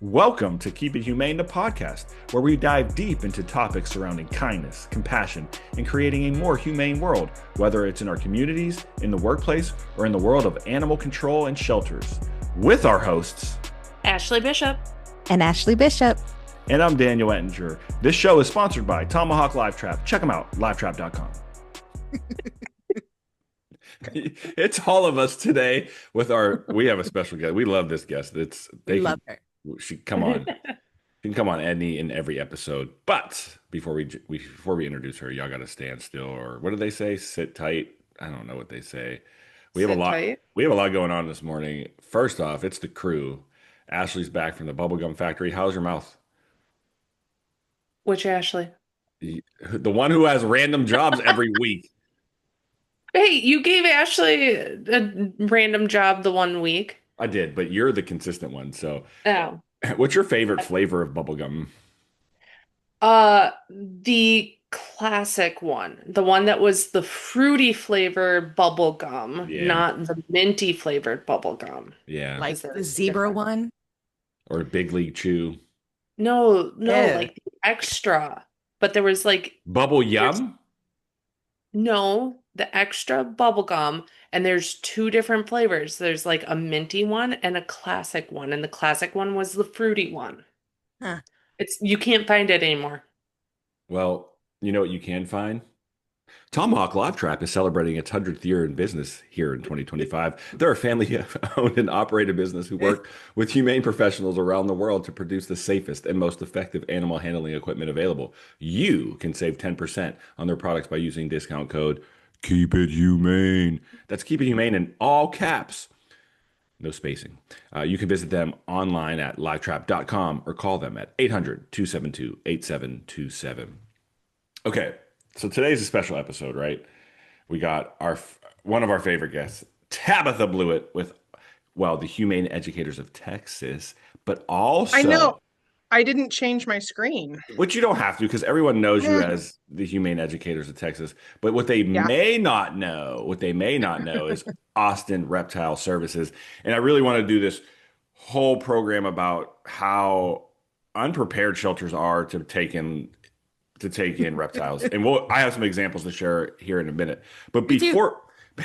Welcome to Keep It Humane, the podcast, where we dive deep into topics surrounding kindness, compassion, and creating a more humane world, whether it's in our communities, in the workplace, or in the world of animal control and shelters. With our hosts, Ashley Bishop. And Ashley Bishop. And I'm Daniel Ettinger. This show is sponsored by Tomahawk Live Trap. Check them out, livetrap.com. It's all of us today we have a special guest. We love this guest. We love her. She come on. She can come on any in every episode. But before we introduce her, y'all got to stand still, or what do they say? Sit tight. I don't know what they say. We have a lot. We have a lot going on this morning. First off, it's the crew. Ashley's back from the bubblegum factory. How's your mouth? Which Ashley? The one who has random jobs every week. Hey, you gave Ashley a random job the one week. I did, but you're the consistent one. So, Oh. What's your favorite flavor of bubblegum? The classic one. The one that was the fruity flavored bubble gum, Yeah. not the minty flavored bubble gum. Yeah. Like the zebra one? Or Big League Chew. No, Yeah. like the extra. But there was like Bubble Yum? no, the extra bubble gum, and there's two different flavors. There's like a minty one and a classic one, and the classic one was the fruity one. Huh. You can't find it anymore. Well, you know what you can find? Tomahawk Live Trap is celebrating its 100th year in business here in 2025. They're a family-owned and operated business who work with humane professionals around the world to produce the safest and most effective animal handling equipment available. You can save 10% on their products by using discount code Keep It Humane. That's Keep It Humane in all caps. No spacing. You can visit them online at livetrap.com or call them at 800-272-8727. Okay, so today's a special episode, right? We got one of our favorite guests, Tabitha Blewitt, with the Humane Educators of Texas, but also I know. I didn't change my screen. which you don't have to because everyone knows you as the Humane Educators of Texas. But what they may not know is Austin Reptile Services. And I really want to do this whole program about how unprepared shelters are to take in reptiles. And I have some examples to share here in a minute. But before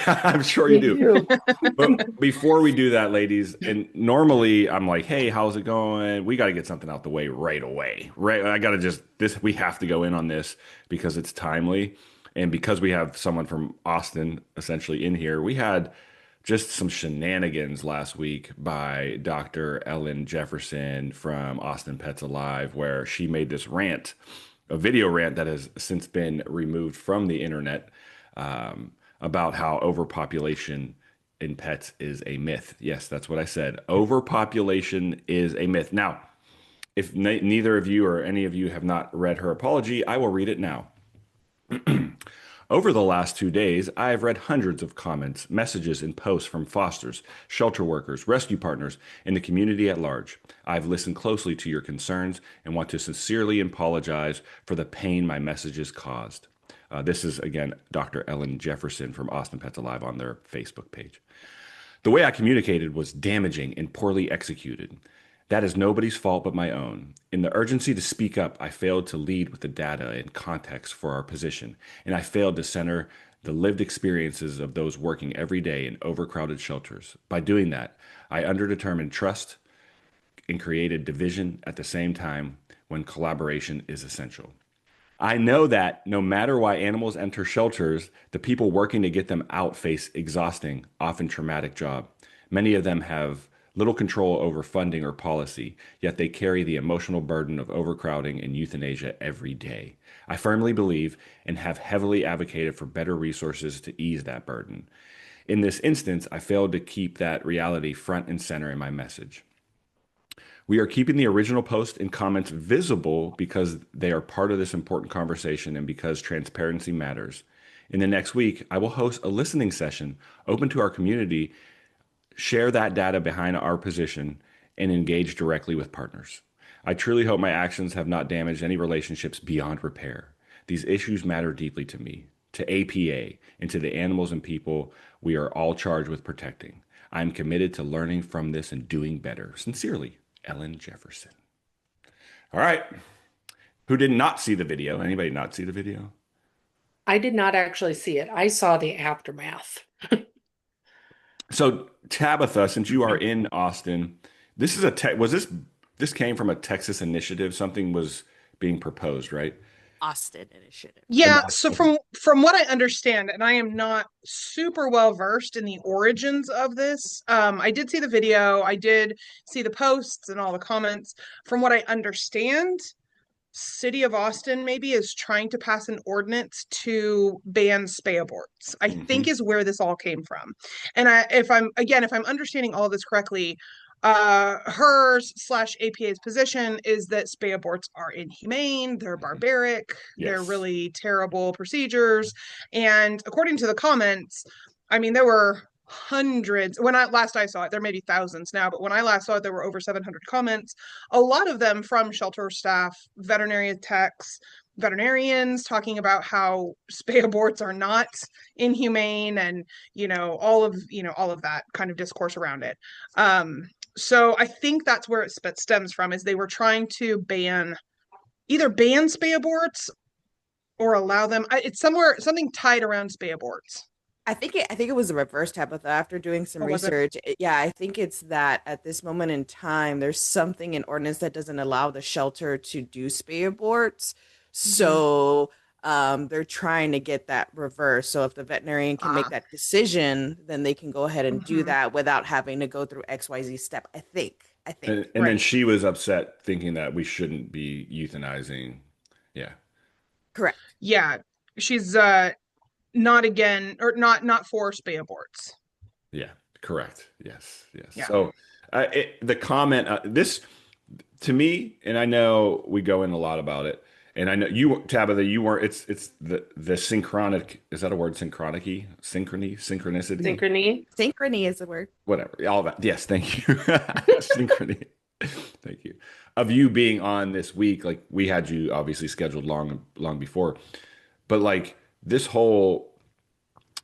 I'm sure you do. But before we do that, ladies, and normally I'm like, hey, how's it going? We got to get something out the way right away. Right. We have to go in on this because it's timely. And because we have someone from Austin essentially in here, we had just some shenanigans last week by Dr. Ellen Jefferson from Austin Pets Alive, where she made this rant, a video rant that has since been removed from the internet, about how overpopulation in pets is a myth. Yes, that's what I said. Overpopulation is a myth. Now, if neither of you or any of you have not read her apology, I will read it now. Over the last 2 days, I have read hundreds of comments, messages, and posts from fosters, shelter workers, rescue partners, and the community at large. I've listened closely to your concerns and want to sincerely apologize for the pain my messages caused. This is, again, Dr. Ellen Jefferson from Austin Pets Alive on their Facebook page. The way I communicated was damaging and poorly executed. That is nobody's fault but my own. In the urgency to speak up, I failed to lead with the data and context for our position, and I failed to center the lived experiences of those working every day in overcrowded shelters. By doing that, I underdetermined trust and created division at the same time when collaboration is essential. I know that no matter why animals enter shelters, the people working to get them out face exhausting, often traumatic job. Many of them have little control over funding or policy, yet they carry the emotional burden of overcrowding and euthanasia every day. I firmly believe and have heavily advocated for better resources to ease that burden. In this instance, I failed to keep that reality front and center in my message. We are keeping the original post and comments visible because they are part of this important conversation and because transparency matters. In the next week, I will host a listening session open to our community, share that data behind our position, and engage directly with partners. I truly hope my actions have not damaged any relationships beyond repair. These issues matter deeply to me, to APA, and to the animals and people we are all charged with protecting. I am committed to learning from this and doing better. Sincerely, Ellen Jefferson. All right. Who did not see the video? Anybody not see the video? I did not actually see it. I saw the aftermath. So Tabitha, since you are in Austin, this is a tech. Was this came from a Texas initiative? Something was being proposed, right? Austin Initiative. Yeah, so from what I understand, and I am not super well versed in the origins of this, I did see the video, I did see the posts and all the comments. From what I understand, City of Austin maybe is trying to pass an ordinance to ban spay aborts. I think Hmm. is where this all came from. And if I'm understanding all of this correctly, hers slash APA's position is that spay aborts are inhumane, they're barbaric, they're Yes. really terrible procedures. And according to the comments, I mean, there were hundreds when I saw it. There may be thousands now, but when I last saw it, there were over 700 comments, a lot of them from shelter staff, veterinary techs, veterinarians talking about how spay aborts are not inhumane, and all of that kind of discourse around it. So I think that's where it stems from, is they were trying to either ban spay aborts or allow them. It's something tied around spay aborts. I think it was the reverse, Tabitha. After doing some Or was it? research, yeah, I think it's that at this moment in time, there's something in ordinance that doesn't allow the shelter to do spay aborts. Mhm. So they're trying to get that reversed. So if the veterinarian can make Ah. that decision, then they can go ahead and do Mhm. that without having to go through XYZ step. I think. I think. And then Right. she was upset thinking that we shouldn't be euthanizing. Yeah. Correct. Yeah. She's not again, or not for spay aborts. Yeah. Correct. Yes. Yes. Yeah. So the comment, this to me, and I know we go in a lot about it, and I know you, Tabitha, you weren't. It's the synchronic. Is that a word? Synchronicity, Synchrony. Synchrony is the word. whatever. All that. Yes. Thank you. Synchrony. Thank you. Of you being on this week, like we had you obviously scheduled long before, but like this whole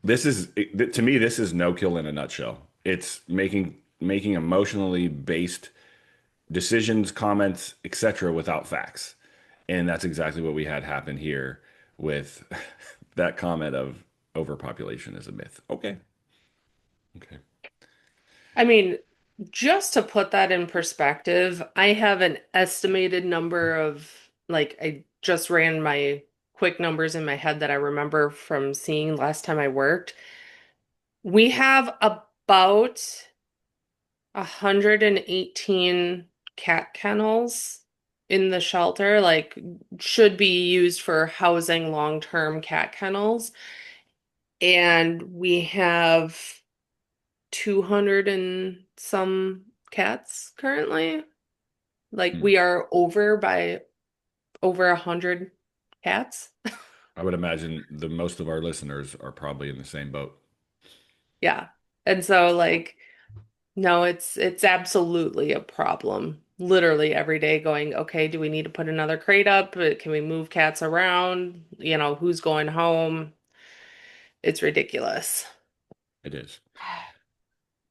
this is to me this is no kill in a nutshell. It's making emotionally based decisions, comments, etc. without facts. And that's exactly what we had happen here with that comment of overpopulation is a myth. Okay. Okay. I mean, just to put that in perspective, I have an estimated number of, like, I just ran my quick numbers in my head that I remember from seeing last time I worked. We have about 118 cat kennels in the shelter, like, should be used for housing long-term cat kennels. And we have 200 and some cats currently. Like, Hmm. we are over by over 100 cats. I would imagine the most of our listeners are probably in the same boat. Yeah. And so, like, no, it's absolutely a problem. Literally every day going, okay, do we need to put another crate up? Can we move cats around? Who's going home? It's ridiculous. It is.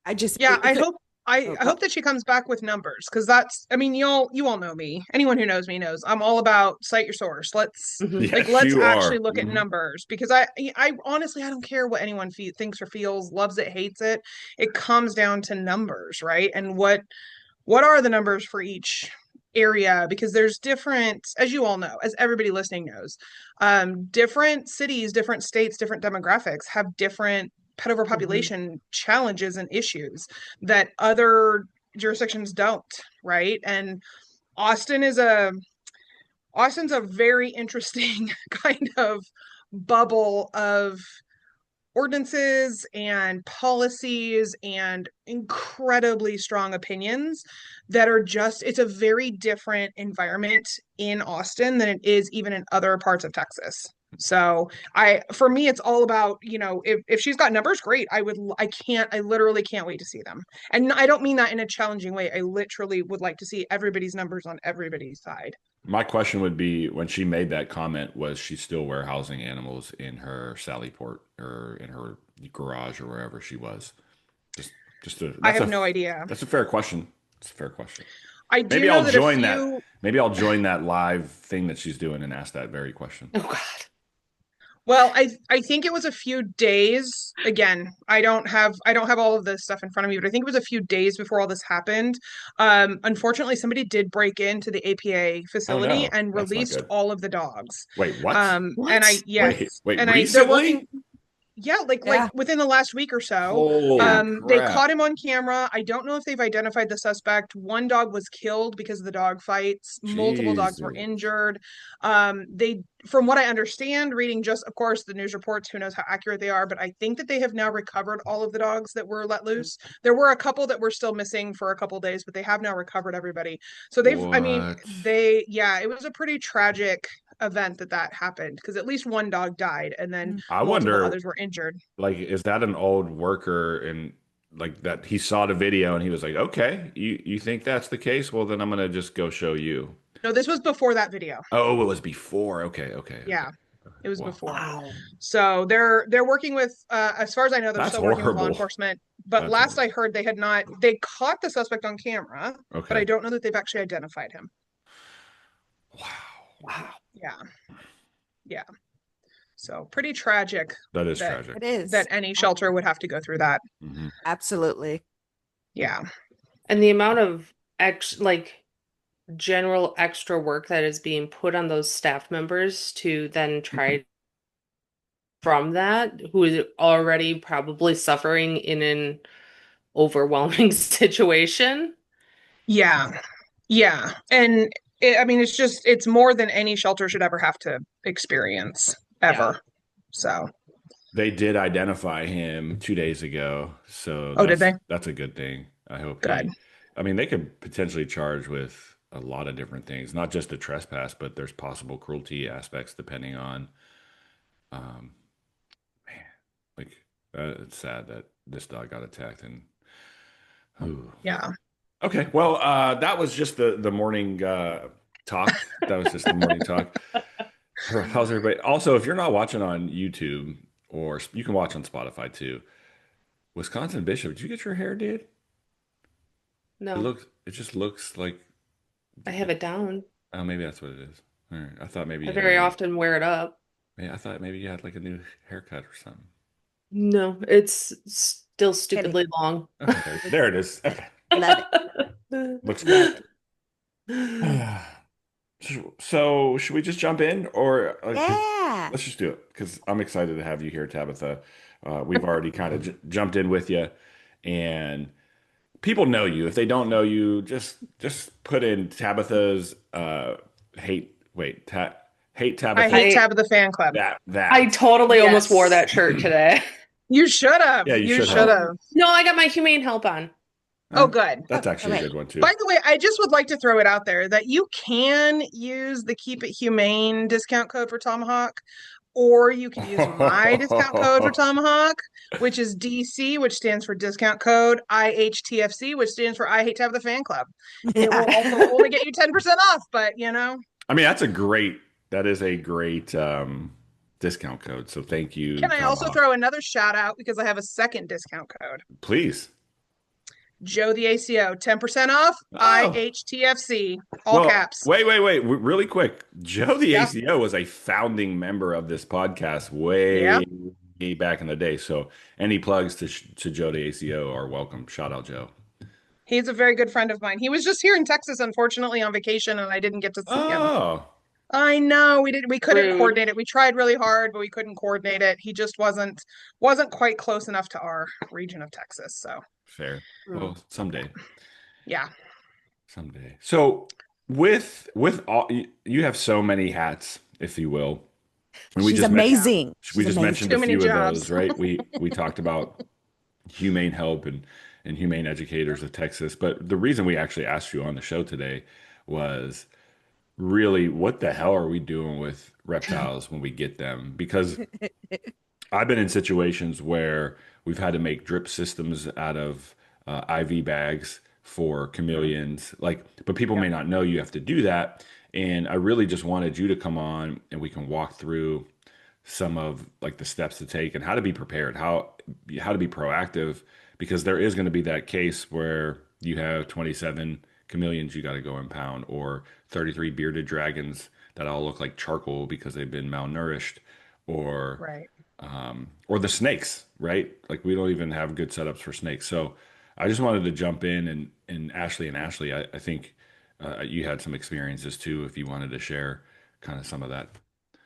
I just Yeah, it could. I Oh, hope that she comes back with numbers, because that's, I mean, you all know me. Anyone who knows me knows I'm all about cite your source. Mhm. Yes, Let's you actually are. look at Mhm. numbers, because I honestly, I don't care what anyone thinks or feels, loves it, hates it. It comes down to numbers, right? And what are the numbers for each area? Because there's different, as you all know, as everybody listening knows, different cities, different states, different demographics have different pet Mhm. overpopulation challenges and issues that other jurisdictions don't, right? And austin is a Austin's a very interesting kind of bubble of ordinances and policies and incredibly strong opinions that are just, it's a very different environment in Austin than it is even in other parts of Texas. So for me, it's all about, if she's got numbers, great. I literally can't wait to see them. And I don't mean that in a challenging way. I literally would like to see everybody's numbers on everybody's side. My question would be when she made that comment, was she still warehousing animals in her Sally port or in her garage or wherever she was? Just, I have no idea. that's a fair question. It's a fair question. I do Maybe know I'll that a join that. few. Maybe I'll join that live thing that she's doing and ask that very question. Oh God. Well, I think it was a few days. Again, I don't have all of this stuff in front of me, but I think it was a few days before all this happened. Unfortunately, somebody did break into the APA Oh facility no, and that's not released good. all of the dogs. Wait, what? And I What? yes, Wait, and they're recently? working. Yeah, like Yeah. within the last week or so. Holy Yeah. They crap. caught him on camera. I don't know if they've identified the suspect. One dog was killed because of the dog fights. Multiple dogs were Jesus. injured. They, from what I understand, reading just, of course, the news reports, who knows how accurate they are, but I think that they have now recovered all of the dogs that were let loose. There were a couple that were still missing for a couple days, but they have now recovered everybody. So I mean, What? yeah, it was a pretty tragic event that happened because at least one dog died and then I multiple wonder, others were injured. like, is that an old worker and like that he saw the video and he was like, okay, you think that's the case? Well, then I'm gonna just go show you. No, this was before that video. Oh, it was before. Okay, okay, okay. Yeah, it was Wow. before. Wow. So they're working with as far as I know, they're That's still working with law horrible. enforcement. But That's last horrible. I heard they caught the suspect on camera, but I Okay. don't know that they've actually identified him. Wow. Wow. Yeah. Yeah. So pretty tragic That is that tragic. It is. any shelter would have to go through that. Hmm. Absolutely. Yeah. And the amount of general extra work that is being put on those staff members to then try from that, who is already probably suffering in an overwhelming situation. Yeah. Yeah. And I mean, it's more than any shelter should ever have to experience Yeah. ever. So, They did identify him 2 days ago, so oh, did they? that's a good thing. I hope Good. I mean, they could potentially charge with a lot of different things, not just the trespass, but there's possible cruelty aspects depending on, um, man, like it's sad that this dog got attacked and, ooh. Yeah. Okay, well, that was just the morning talk. That was just the morning talk. How's everybody? Also, if you're not watching on YouTube, or you can watch on Spotify too. Wisconsin Bishop, did you get your hair did? No, It just looks like, I have it down. oh, maybe that's what it is. All right, I thought maybe I you had very often wear it up. yeah, I thought maybe you had like a new haircut or something. No, it's still Get it. stupidly long. Okay, there it is. Okay, Love looks Love good. So, should we just jump in, or it. Yeah. let's just do it because I'm excited to have you here, Tabitha. We've already kind of jumped in with you, and people know you. If they don't know you, just put in Tabitha's hate. Wait, hate I Tabitha. hate Tabitha fan club. That. I totally almost wore Yes. that shirt today. You should have. Yeah, you You should should have. have. No, I got my humane help on. Oh, good. That's Oh, actually a okay. good one too. By the way, I just would like to throw it out there that you can use the Keep It Humane discount code for Tomahawk, or you can use my discount code for Tomahawk, which is DC, which stands for discount code IHTFC, which stands for I Hate Tabitha Fan Club. It will also only get you 10% off, but I mean, that is a great discount code. So thank you, can I also Tomahawk. throw another shout out because I have a second discount code? Please. Joe the ACO, 10% off, Oh. IHTFC, all Well, caps. wait, really quick. Joe the Yeah. ACO was a founding member of this podcast way Yep. back in the day. So any plugs to Joe the ACO are welcome. Shout out, Joe. He's a very good friend of mine. He was just here in Texas, unfortunately, on vacation, and I didn't get to see him. Oh, I know we couldn't Rude. coordinate it. We tried really hard, but we couldn't coordinate it. He just wasn't quite close enough to our region of Texas. So fair. Well, someday. yeah. Someday. So with all you have so many hats, if you will. And She's amazing. We She's just amazing. mentioned Too a many few of jobs. those, right? We talked about humane help and humane educators of Texas. But the reason we actually asked you on the show today was really what the hell are we doing with reptiles when we get them? Because I've been in situations where we've had to make drip systems out of IV bags for chameleons. Like, but people may not know you have to do that. And I really just wanted you to come on and we can walk through some of like the steps to take and how to be prepared, how to be proactive, because there is going to be that case where you have 27 chameleons you got to go impound, or 33 bearded dragons that all look like charcoal because they've been malnourished, or Right. or the snakes, right? Like we don't even have good setups for snakes. So I just wanted to jump in and Ashley, I think you had some experiences too, if you wanted to share kind of some of that.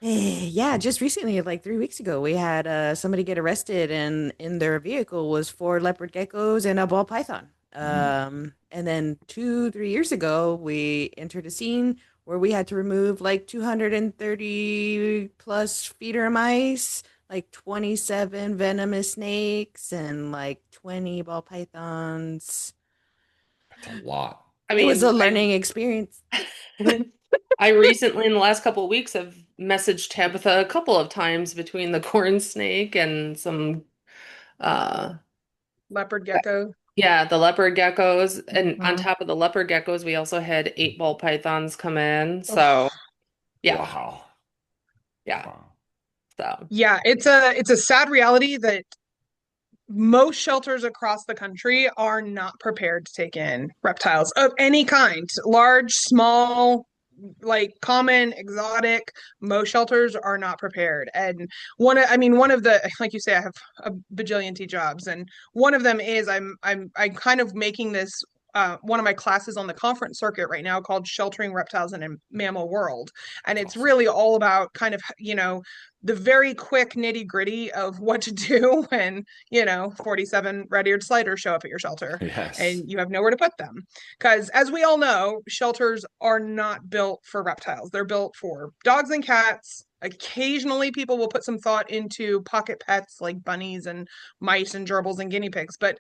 Yeah, just recently, like 3 weeks ago, we had somebody get arrested, and in their vehicle was four leopard geckos and a ball python. Mm. And then 3 years ago, we entered a scene where we had to remove like 230 plus feeder mice, like 27 venomous snakes, and like 20 ball pythons. That's a lot. I It was mean, a learning experience. I recently, in the last couple of weeks, have messaged Tabitha a couple of times between the corn snake and some, uh, Leopard gecko. yeah, the leopard geckos. And on Mhm. top of the leopard geckos, we also had 8 ball pythons come in. Ugh. So, yeah, Wow. yeah. Wow. So, Yeah, it's a sad reality that most shelters across the country are not prepared to take in reptiles of any kind, large, small, like common, exotic. Most shelters are not prepared. And one of the, like you say, I have a bajillion T jobs, and one of them is I'm kind of making this one of my classes on the conference circuit right now called Sheltering Reptiles in a Mammal World. And it's Awesome. really all about kind of, the very quick nitty gritty of what to do when, 47 red-eared sliders show up at your shelter Yes. and you have nowhere to put them. Because as we all know, shelters are not built for reptiles. They're built for dogs and cats. Occasionally, people will put some thought into pocket pets like bunnies and mice and gerbils and guinea pigs, but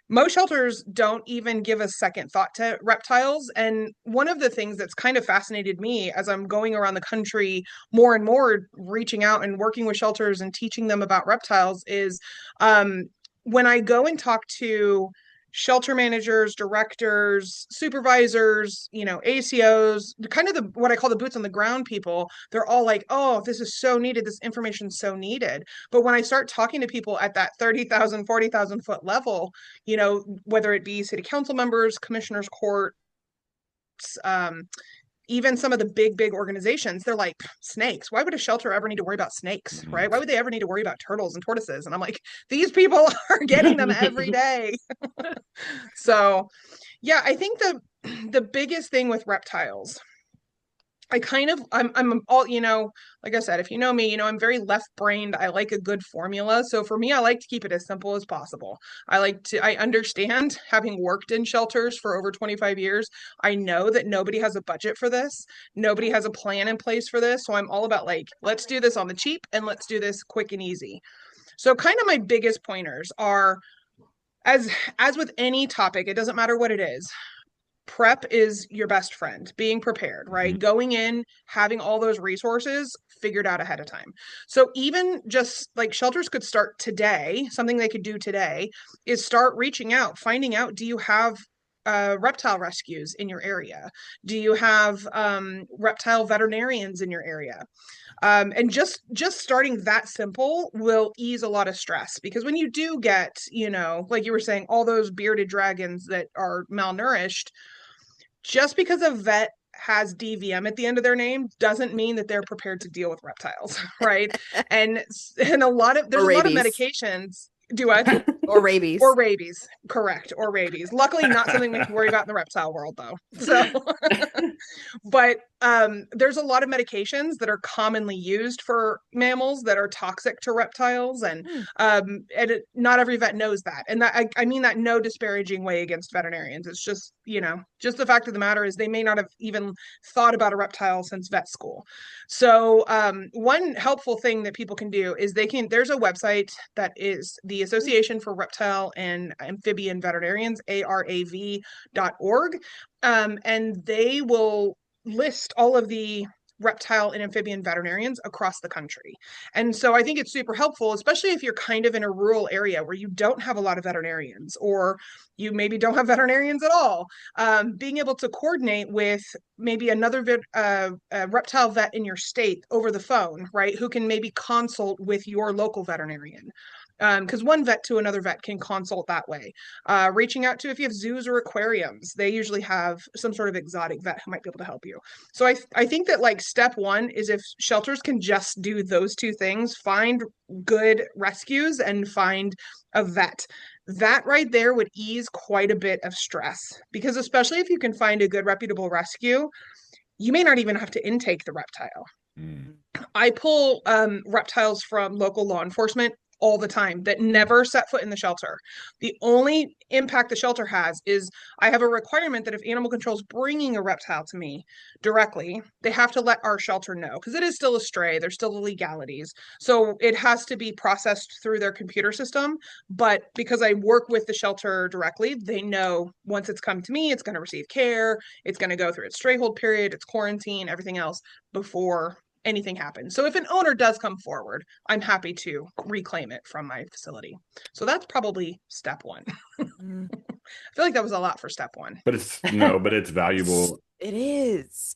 most shelters don't even give a second thought to reptiles. And one of the things that's kind of fascinated me as I'm going around the country more and more, reaching out and working with shelters and teaching them about reptiles, is um, when I go and talk to shelter managers, directors, supervisors, ACOs, kind of what I call the boots on the ground people. They're all like, "Oh, this is so needed. This information's so needed." But when I start talking to people at that 30,000, 40,000 foot level, whether it be city council members, commissioners courts, um, even some of the big organizations, they're like, snakes. Why would a shelter ever need to worry about snakes, Mm. right? Why would they ever need to worry about turtles and tortoises? And I'm like, these people are getting them every day. So, yeah, I think the biggest thing with reptiles, I'm all, like I said, if you know me, I'm very left brained. I like a good formula. So for me, I like to keep it as simple as possible. I understand, having worked in shelters for over 25 years, I know that nobody has a budget for this. Nobody has a plan in place for this. So I'm all about like, let's do this on the cheap and let's do this quick and easy. So kind of my biggest pointers are, as with any topic, it doesn't matter what it is, prep is your best friend. Being prepared, Mhm. right? Going in, having all those resources figured out ahead of time. So even just like shelters could start today, something they could do today is start reaching out, finding out, do you have reptile rescues in your area? Do you have reptile veterinarians in your area? And just starting that simple will ease a lot of stress, because when you do get, like you were saying, all those bearded dragons that are malnourished, just because a vet has DVM at the end of their name doesn't mean that they're prepared to deal with reptiles, right? And Or there's a lot of rabies. medications. Do what? Or rabies. Or rabies, correct, or rabies. Luckily, not something we have to worry about in the reptile world, though. So, but there's a lot of medications that are commonly used for mammals that are toxic to reptiles, and Hmm. not every vet knows that. And that I mean that no disparaging way against veterinarians. It's just, just the fact of the matter is they may not have even thought about a reptile since vet school. So one helpful thing that people can do is there's a website that is the Association for Reptile and Amphibian Veterinarians, ARAV.org. And they will list all of the reptile and amphibian veterinarians across the country. And so I think it's super helpful, especially if you're kind of in a rural area where you don't have a lot of veterinarians, or you maybe don't have veterinarians at all. Being able to coordinate with maybe another reptile vet in your state over the phone, right? Who can maybe consult with your local veterinarian. because one vet to another vet can consult that way. Reaching out to, if you have zoos or aquariums, they usually have some sort of exotic vet who might be able to help you. So I think that like step one is if shelters can just do those two things, find good rescues and find a vet. That right there would ease quite a bit of stress, because especially if you can find a good reputable rescue, you may not even have to intake the reptile. Mm. I pull reptiles from local law enforcement all the time that never set foot in the shelter. The only impact the shelter has is I have a requirement that if animal control is bringing a reptile to me directly, they have to let our shelter know, because it is still a stray. There's still the legalities. So it has to be processed through their computer system. But because I work with the shelter directly, they know once it's come to me, it's going to receive care. It's going to go through its stray hold period, its quarantine, everything else before anything happens. So if an owner does come forward, I'm happy to reclaim it from my facility. So that's probably step one. Mm. I feel like that was a lot for step one. But it's valuable It is.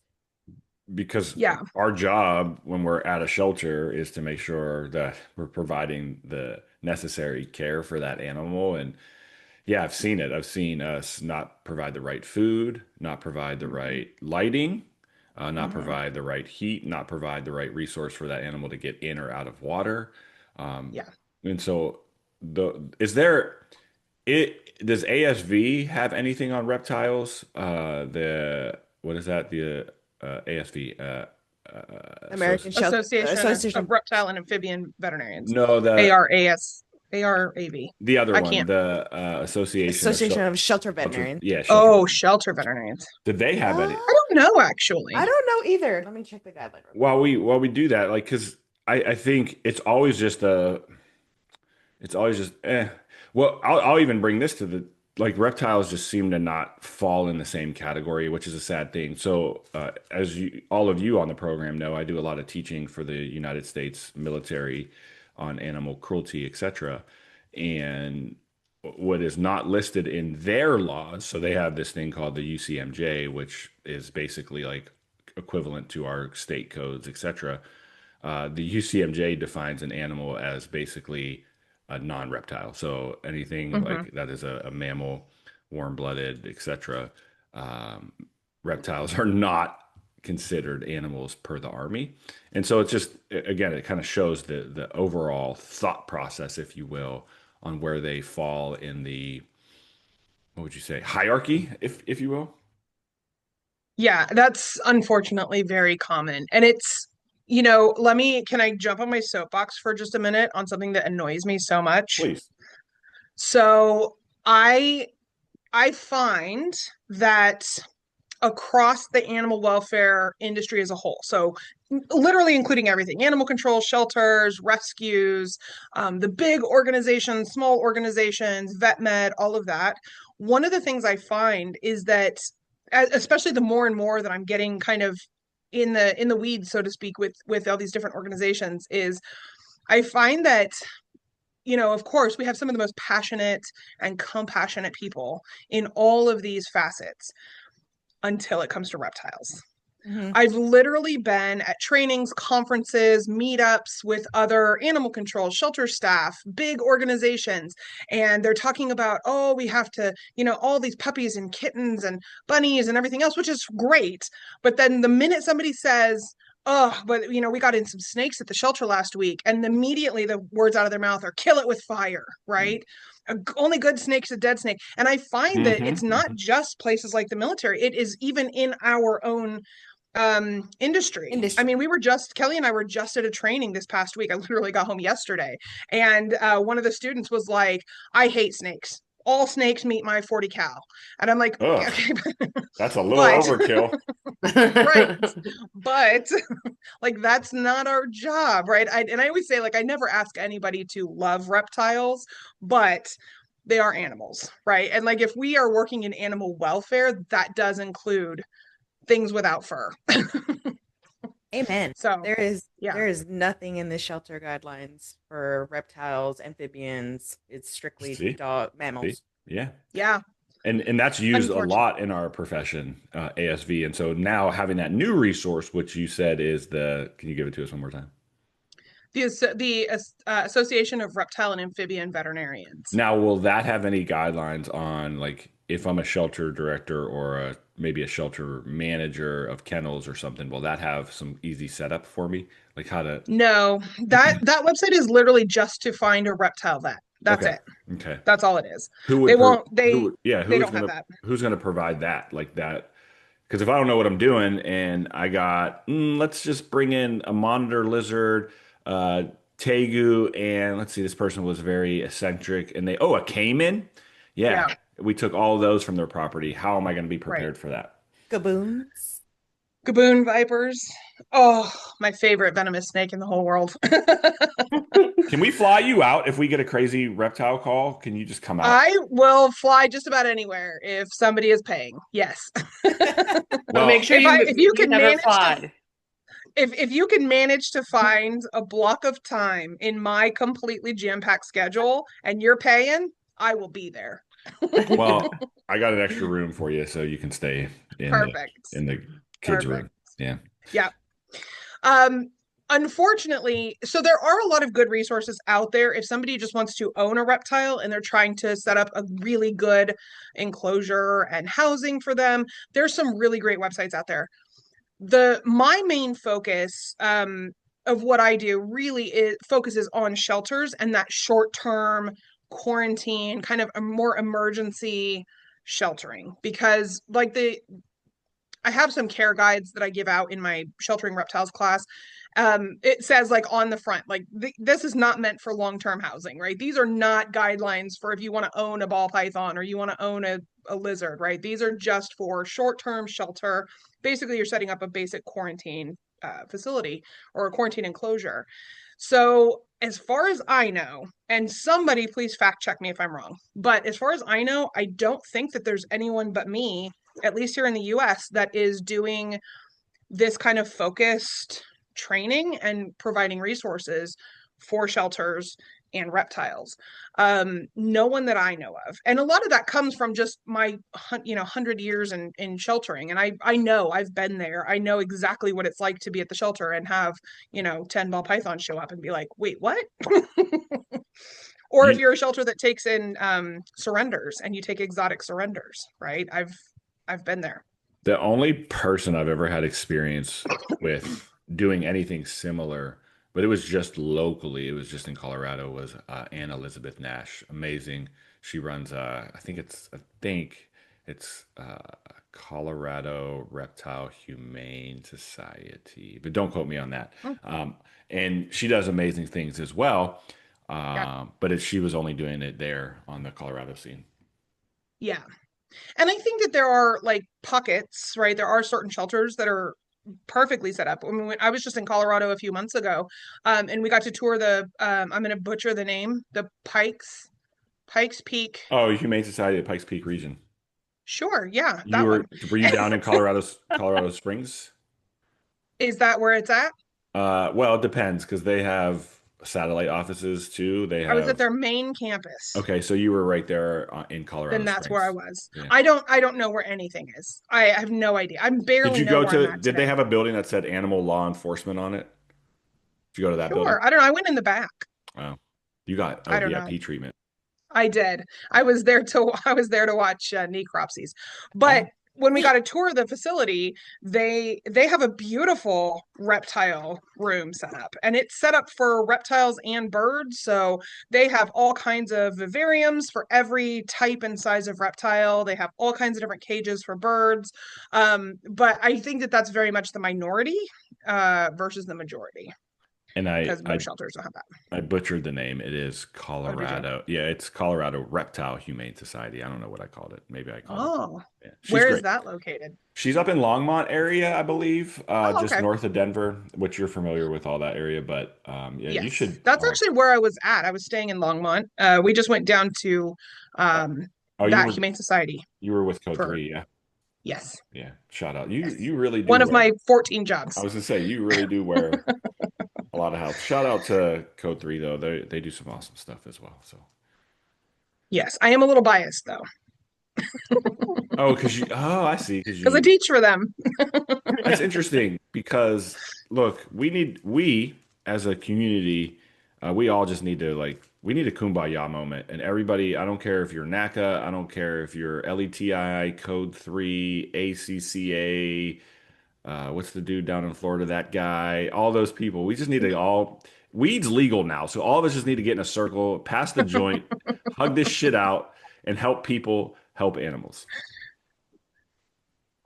because Yeah. our job when we're at a shelter is to make sure that we're providing the necessary care for that animal. And yeah, I've seen it. I've seen us not provide the right food, not provide the right lighting, not provide the right heat, not provide the right resource for that animal to get in or out of water. Yeah. And so is there does ASV have anything on reptiles? The what is that? The ASV American Shelter Association of Reptile and Amphibian Veterinarians. No, ARAV. the other I one, can't. the Association of Shelter Veterinarians. Yeah, Oh, veterinarians. shelter veterinarians. Did they have any? I don't know, actually. I don't know either. Let me check the guideline. While we do that, like, because I think it's always just Well, I'll even bring this to the like reptiles just seem to not fall in the same category, which is a sad thing. So, as all of you on the program know, I do a lot of teaching for the United States military on animal cruelty, etc. And what is not listed in their laws, so they have this thing called the UCMJ, which is basically like equivalent to our state codes, etc. The UCMJ defines an animal as basically a non-reptile. So anything like that is a mammal, warm-blooded, etc. Um, Reptiles are not considered animals per the Army. And so it's just, again, it kind of shows the overall thought process, if you will, on where they fall in the, what would you say, hierarchy, if you will. Yeah, that's unfortunately very common. And it's, can I jump on my soapbox for just a minute on something that annoys me so much? Please. So I find that across the animal welfare industry as a whole, so literally including everything, animal control, shelters, rescues, the big organizations, small organizations, vet med, all of that. One of the things I find is that, especially the more and more that I'm getting kind of in the weeds, so to speak, with all these different organizations, is I find that, of course, we have some of the most passionate and compassionate people in all of these facets until it comes to reptiles. I've literally been at trainings, conferences, meetups with other animal control, shelter staff, big organizations, and they're talking about, oh, we have to, all these puppies and kittens and bunnies and everything else, which is great. But then the minute somebody says, oh, but we got in some snakes at the shelter last week, and immediately the words out of their mouth are kill it with fire, right? Only good snake's a dead snake. And I find that it's not just places like the military, it is even in our own industry. I mean, Kelly and I were just at a training this past week. I literally got home yesterday, and one of the students was like, I hate snakes. All snakes meet my 40 cal. And I'm like, Ugh, okay, that's a little overkill. Right. But like, that's not our job, right? And I always say, like, I never ask anybody to love reptiles, but they are animals, right? And like, if we are working in animal welfare, that does include things without fur. Amen. So there is nothing in the shelter guidelines for reptiles, amphibians. It's strictly mammals. See? Yeah. Yeah. And that's used a lot in our profession, ASV. And so now having that new resource, which you said is can you give it to us one more time? The Association of Reptile and Amphibian Veterinarians. Now, will that have any guidelines on like if I'm a shelter director or maybe a shelter manager of kennels or something? Will that have some easy setup for me, like how to? No, that website is literally just to find a reptile vet. That's Okay, it. okay. That's all it is. Who They would won't. They yeah, they don't have that. who's gonna provide that like that? Because if I don't know what I'm doing and I got, let's just bring in a monitor lizard, uh, tegu, and let's see, this person was very eccentric, and a caiman. Yeah, Yeah, we took all of those from their property. How am I going to be right. prepared for that? Gaboons. Gaboon vipers. Oh, my favorite venomous snake in the whole world. Can we fly you out if we get a crazy reptile call? Can you just come out? I will fly just about anywhere if somebody is paying. Yes. So make Well, sure If you you can have it manage to flied. if you can manage to find a block of time in my completely jam-packed schedule and you're paying, I will be there. well, I got an extra room for you, so you can stay Perfect. in the kids' Perfect. room. Yeah. Yeah. Um, Unfortunately, so there are a lot of good resources out there if somebody just wants to own a reptile and they're trying to set up a really good enclosure and housing for them. There's some really great websites out there. My main focus of what I do really focuses on shelters and that short-term quarantine, kind of a more emergency sheltering, because I have some care guides that I give out in my sheltering reptiles class. It says like on the front, like this is not meant for long-term housing, right? These are not guidelines for if you want to own a ball python or you want to own a lizard, right? These are just for short-term shelter. Basically, you're setting up a basic quarantine facility or a quarantine enclosure. So as far as I know, and somebody please fact check me if I'm wrong, but as far as I know, I don't think that there's anyone but me, at least here in the US, that is doing this kind of focused training and providing resources for shelters and reptiles. No one that I know of. And a lot of that comes from just my 100 years in sheltering. And I know I've been there. I know exactly what it's like to be at the shelter and have 10 ball pythons show up and be like, wait, what? Or if You, you're a shelter that takes in surrenders and you take exotic surrenders, right? I've been there. the only person I've ever had experience with doing anything similar, but it was just locally, it was just in Colorado, was Ann Elizabeth Nash. Amazing. She runs, I think it's Colorado Reptile Humane Society, but don't quote me on that. And she does amazing things as well. Yeah. But she was only doing it there on the Colorado scene. Yeah. And I think that there are like pockets, right? There are certain shelters that are perfectly set up. I mean, I was just in Colorado a few months ago, and we got to tour I'm going to butcher the name, the Pikes Peak. Oh, Humane Society of Pikes Peak region. Sure, yeah, You that one. were you down in Colorado Springs? Is that where it's at? Well, it depends because they have satellite offices too. They I was at have their main campus. okay, so you were right there in Then Colorado that's where I Springs. was. Yeah. I don't know where anything is. I have no idea. I Did barely you know go where I'm to? at Did they today. have a building that said Animal Law Enforcement on it? Did you go to that building? Sure. I don't know. I went in the back. Oh, you got I don't know. VIP treatment. I did. I was there to watch necropsies. But Oh, when we got a tour of the facility, they have a beautiful reptile room set up, and it's set up for reptiles and birds. So they have all kinds of vivariums for every type and size of reptile. They have all kinds of different cages for birds. But I think that that's very much the minority versus the majority, and because most shelters don't have that. I butchered the name. It is Oh, did you? Colorado. Yeah, it's Colorado Reptile Humane Society. I don't know what I called it. Maybe I called it. Oh, Yeah, she's where is great. that located? She's up in Longmont area, I believe, Oh, just okay. north of Denver, which you're familiar with all that area. But yeah, you Yes, should. that's actually where I was at. I was staying in Longmont. We just went down to Uh, um, oh, that Humane Society you were with Code for, Three, yeah, yes, yeah. Shout out, you yes. you really do One of wear. my 14 I jobs. was gonna say you really do wear a lot of hats. Shout out to Code Three though. They do some awesome stuff as well. So Yes, I am a little biased though, I see because because I teach for them. that's interesting because look, we as a community, we all just need to we need a kumbaya moment. And everybody, I don't care if you're NACA, I don't care if you're LETI, Code 3, ACCA, what's the dude down in Florida, that guy, all those people. We just need to all, weed's legal now. So all of us just need to get in a circle, pass the joint, hug this shit out, and help people help animals.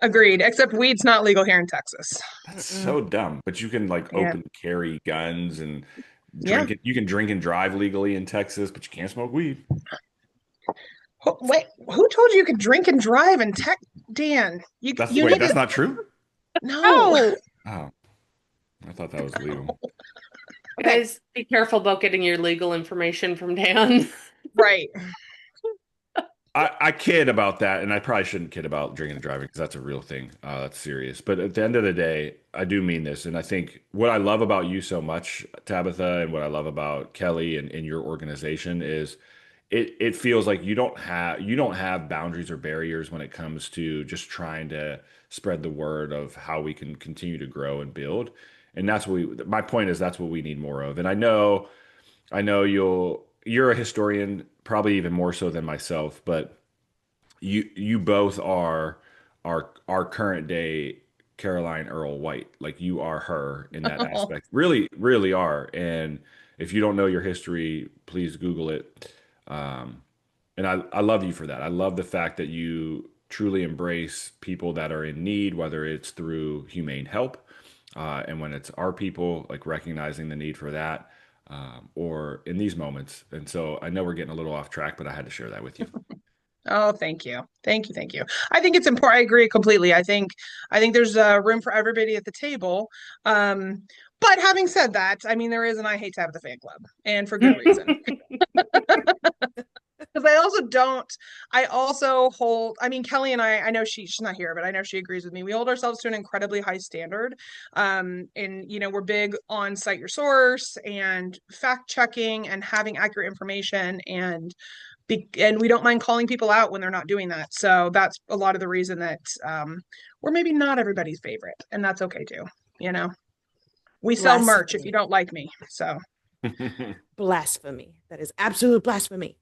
Agreed. Except weed's not legal here in Texas. That's Mm-mm. so dumb. But you can like Yeah. open carry guns and Yeah. drink it. You can drink and drive legally in Texas, but you can't smoke weed. Wait, who told you could drink and drive in Tech? Dan, That's you wait, need that's to not true? no. Oh, Oh, I thought that was legal. okay. Guys, be careful about getting your legal information from Dan. Right. I kid about that, and I probably shouldn't kid about drinking and driving because that's a real thing. That's serious. But at the end of the day, I do mean this. And I think what I love about you so much, Tabitha, and what I love about Kelly and your organization is it feels like you don't have boundaries or barriers when it comes to just trying to spread the word of how we can continue to grow and build. And that's what my point is that's what we need more of. And I know you're a historian, probably even more so than myself, but you both are our current day Caroline Earl White. Like you are her in that aspect. Really, really are. And if you don't know your history, please Google it. Um, and I love you for that. I love the fact that you truly embrace people that are in need, whether it's through humane help, and when it's our people, like recognizing the need for that, or in these moments. And so I know we're getting a little off track, but I had to share that with you. Oh, thank you. Thank you. Thank you. I think it's important. I agree completely. I think there's room for everybody at the table. Um, but having said that, I mean, there is an I Hate Tabitha fan club, and for good reason. Because I also hold, I mean, Kelly and I know she's not here, but I know she agrees with me. We hold ourselves to an incredibly high standard. And, we're big on cite your source and fact checking and having accurate information. And we don't mind calling people out when they're not doing that. So that's a lot of the reason that we're maybe not everybody's favorite. And that's okay too. You know, we sell merch if you Blasphemy. don't like me. So. Blasphemy. That is absolute blasphemy.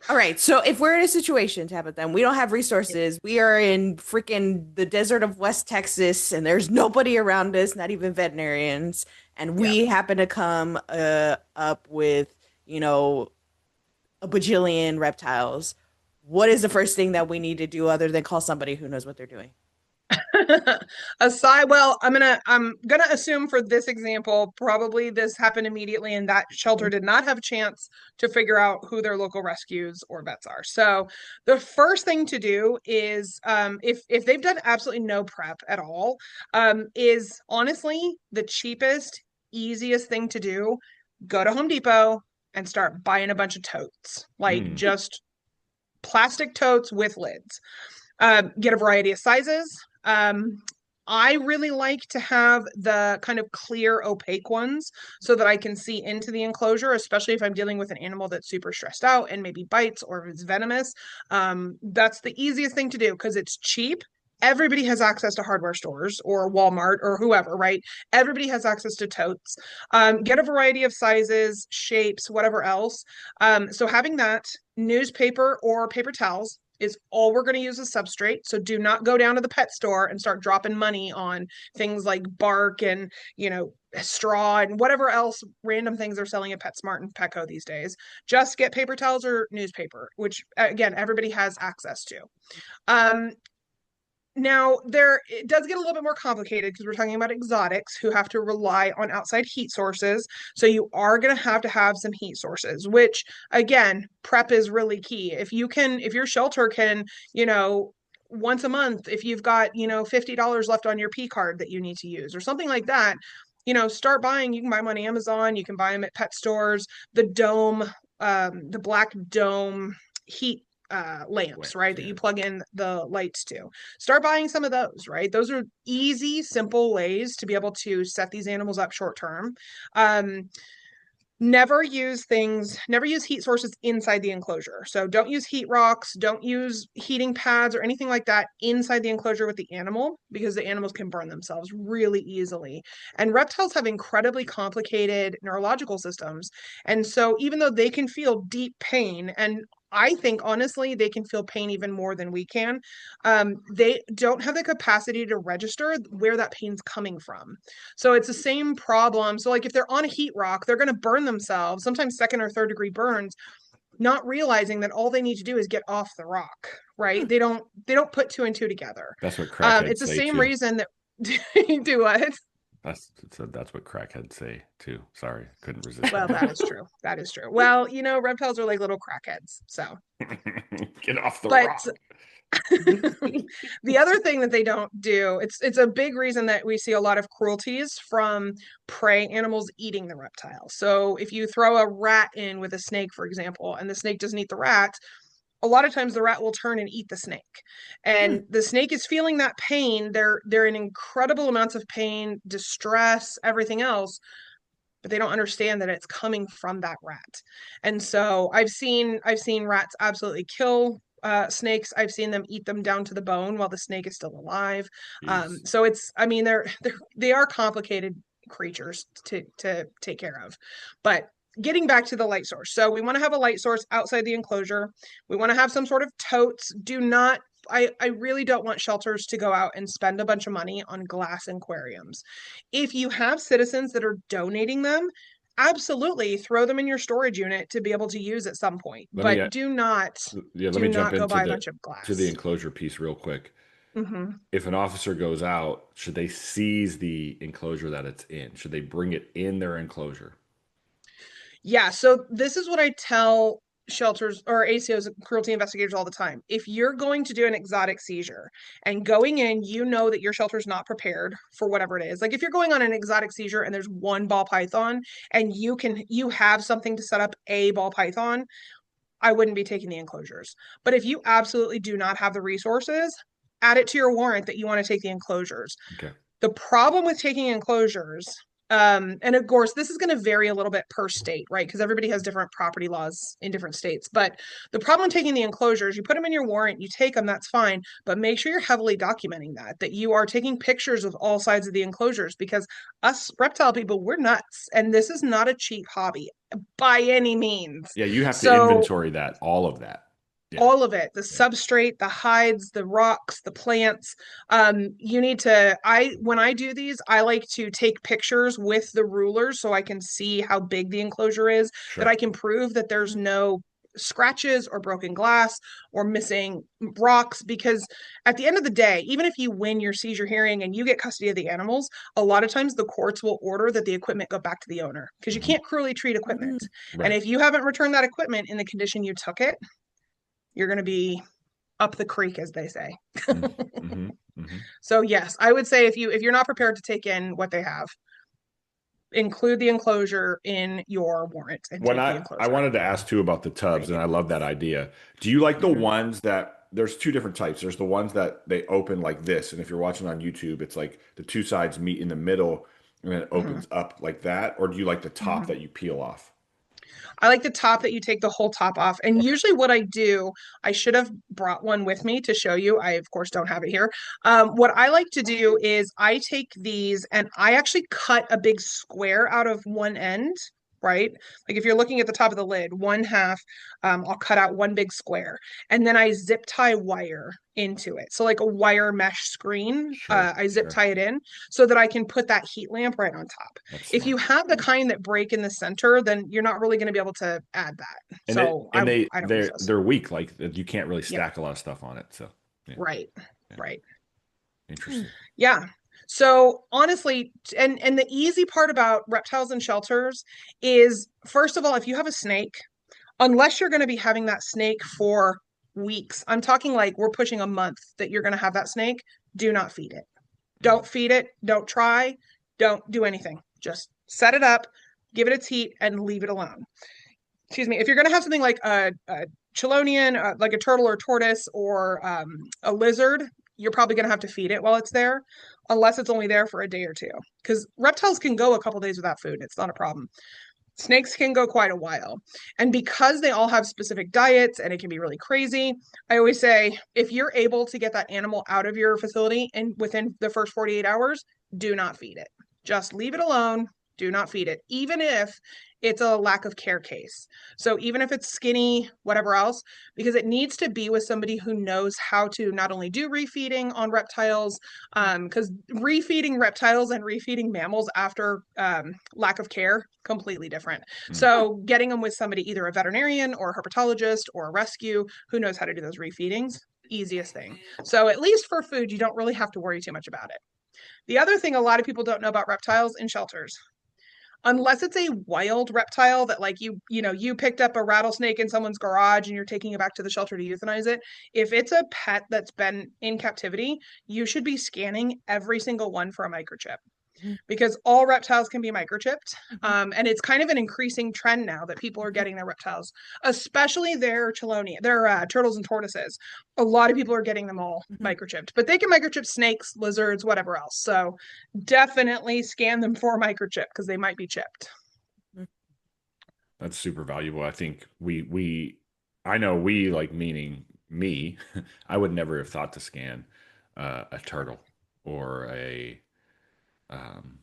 All right. So if we're in a situation, Tabitha, and we don't have resources, we are in freaking the desert of West Texas, and there's nobody around us, not even veterinarians, and Yeah. we happen to come up with, a bajillion reptiles. What is the first thing that we need to do other than call somebody who knows what they're doing? Well, I'm gonna assume for this example, probably this happened immediately, and that shelter did not have a chance to figure out who their local rescues or vets are. So the first thing to do is, if they've done absolutely no prep at all, is honestly the cheapest, easiest thing to do. Go to Home Depot and start buying a bunch of totes, like Mm. just plastic totes with lids. Get a variety of sizes. I really like to have the kind of clear, opaque ones so that I can see into the enclosure, especially if I'm dealing with an animal that's super stressed out and maybe bites or if it's venomous. That's the easiest thing to do because it's cheap. Everybody has access to hardware stores or Walmart or whoever, right? Everybody has access to totes. Get a variety of sizes, shapes, whatever else. So having that, newspaper or paper towels is all we're going to use as substrate. So do not go down to the pet store and start dropping money on things like bark and, straw and whatever else random things they're selling at PetSmart and Petco these days. Just get paper towels or newspaper, which again, everybody has access to. Um, Now, it does get a little bit more complicated because we're talking about exotics who have to rely on outside heat sources. So you are going to have some heat sources, which again, prep is really key. If your shelter can, once a month, if you've got, $50 left on your P card that you need to use or something like that, start buying. You can buy them on Amazon. You can buy them at pet stores. The black dome heat lamps, right? That Yeah. you plug in the lights to. Start buying some of those, right? Those are easy, simple ways to be able to set these animals up short term. Never use heat sources inside the enclosure. So don't use heat rocks, don't use heating pads or anything like that inside the enclosure with the animal, because the animals can burn themselves really easily. And reptiles have incredibly complicated neurological systems. And so even though they can feel deep pain, and I think honestly they can feel pain even more than we can, they don't have the capacity to register where that pain's coming from. So it's the same problem. So like if they're on a heat rock, they're going to burn themselves, sometimes second or third degree burns, not realizing that all they need to do is get off the rock, right? They don't put two and two together. That's what crackheads It's the say same too. reason that do what? That's what crackheads say too. Sorry, couldn't resist. Well, that is true. That is true. Well, reptiles are like little crackheads. So Get off the but rock. the other thing that they don't do, it's a big reason that we see a lot of cruelties from prey animals eating the reptile. So if you throw a rat in with a snake, for example, and the snake doesn't eat the rat, a lot of times the rat will turn and eat the snake. And the snake is feeling that pain. They're in incredible amounts of pain, distress, everything else, but they don't understand that it's coming from that rat. And so I've seen rats absolutely kill snakes. I've seen them eat them down to the bone while the snake is still alive. So they are complicated creatures to take care of. But getting back to the light source, so we want to have a light source outside the enclosure. We want to have some sort of totes. I really don't want shelters to go out and spend a bunch of money on glass aquariums. If you have citizens that are donating them, absolutely throw them in your storage unit to be able to use at some point. But do not let me jump go buy a into bunch of glass. the enclosure piece real quick. Mm-hmm. If an officer goes out, should they seize the enclosure that it's in? Should they bring it in their enclosure? Yeah, so this is what I tell shelters or ACOs, cruelty investigators, all the time. If you're going to do an exotic seizure and going in, that your shelter's not prepared for whatever it is. Like if you're going on an exotic seizure and there's one ball python and you have something to set up a ball python, I wouldn't be taking the enclosures. But if you absolutely do not have the resources, add it to your warrant that you want to take the enclosures. Okay. The problem with taking enclosures, and of course, this is going to vary a little bit per state, right? Because everybody has different property laws in different states. But the problem with taking the enclosures, you put them in your warrant, you take them, that's fine. But make sure you're heavily documenting that you are taking pictures of all sides of the enclosures, because us reptile people, we're nuts. And this is not a cheap hobby by any means. Yeah, you have to inventory all of that. Yeah. All of it, the substrate, the hides, the rocks, the plants. When I do these, I like to take pictures with the rulers so I can see how big the enclosure is, that I can prove that there's no scratches or broken glass or missing rocks, because at the end of the day, even if you win your seizure hearing and you get custody of the animals, a lot of times the courts will order that the equipment go back to the owner, because you can't cruelly treat equipment. Right. And if you haven't returned that equipment in the condition you took it, you're going to be up the creek, as they say. So yes, I would say if you're not prepared to take in what they have, include the enclosure in your warrant. And I wanted to ask too about the tubs, and I love that idea. Do you like the ones that, there's two different types. There's the ones that they open like this, and if you're watching on YouTube, it's like the two sides meet in the middle and then it opens up like that, or do you like the top that you peel off? I like the top that you take the whole top off. And usually what I do, I should have brought one with me to show you. I, of course, don't have it here. What I like to do is I take these and I actually cut a big square out of one end, right? Like if you're looking at the top of the lid, one half, I'll cut out one big square. And then I zip tie wire into it. So like a wire mesh screen, I zip tie it in so that I can put that heat lamp right on top. If you have the kind that break in the center, then you're not really going to be able to add that. And so they're weak, like you can't really stack a lot of stuff on it. So right. Interesting. Yeah. So honestly, and the easy part about reptiles and shelters is, first of all, if you have a snake, unless you're going to be having that snake for weeks, I'm talking like we're pushing a month that you're going to have that snake, do not feed it. Don't feed it. Don't try. Don't do anything. Just set it up, give it its heat, and leave it alone. Excuse me. If you're going to have something like a chelonian, like a turtle or tortoise, or a lizard, you're probably going to have to feed it while it's there, unless it's only there for a day or two, because reptiles can go a couple days without food. It's not a problem. Snakes can go quite a while. And because they all have specific diets and it can be really crazy, I always say if you're able to get that animal out of your facility and within the first 48 hours, do not feed it. Just leave it alone. Do not feed it, even if it's a lack of care case. So even if it's skinny, whatever else, because it needs to be with somebody who knows how to not only do refeeding on reptiles, because refeeding reptiles and refeeding mammals after lack of care, completely different. So getting them with somebody, either a veterinarian or a herpetologist or a rescue who knows how to do those refeedings, easiest thing. So at least for food, you don't really have to worry too much about it. The other thing a lot of people don't know about reptiles in shelters, unless it's a wild reptile that like you picked up a rattlesnake in someone's garage and you're taking it back to the shelter to euthanize it, if it's a pet that's been in captivity, you should be scanning every single one for a microchip, because all reptiles can be microchipped. And it's kind of an increasing trend now that people are getting their reptiles, especially their chelonia, their turtles and tortoises. A lot of people are getting them all microchipped, but they can microchip snakes, lizards, whatever else. So definitely scan them for microchip because they might be chipped. That's super valuable. I think I know we, like, meaning me, I would never have thought to scan a turtle or um,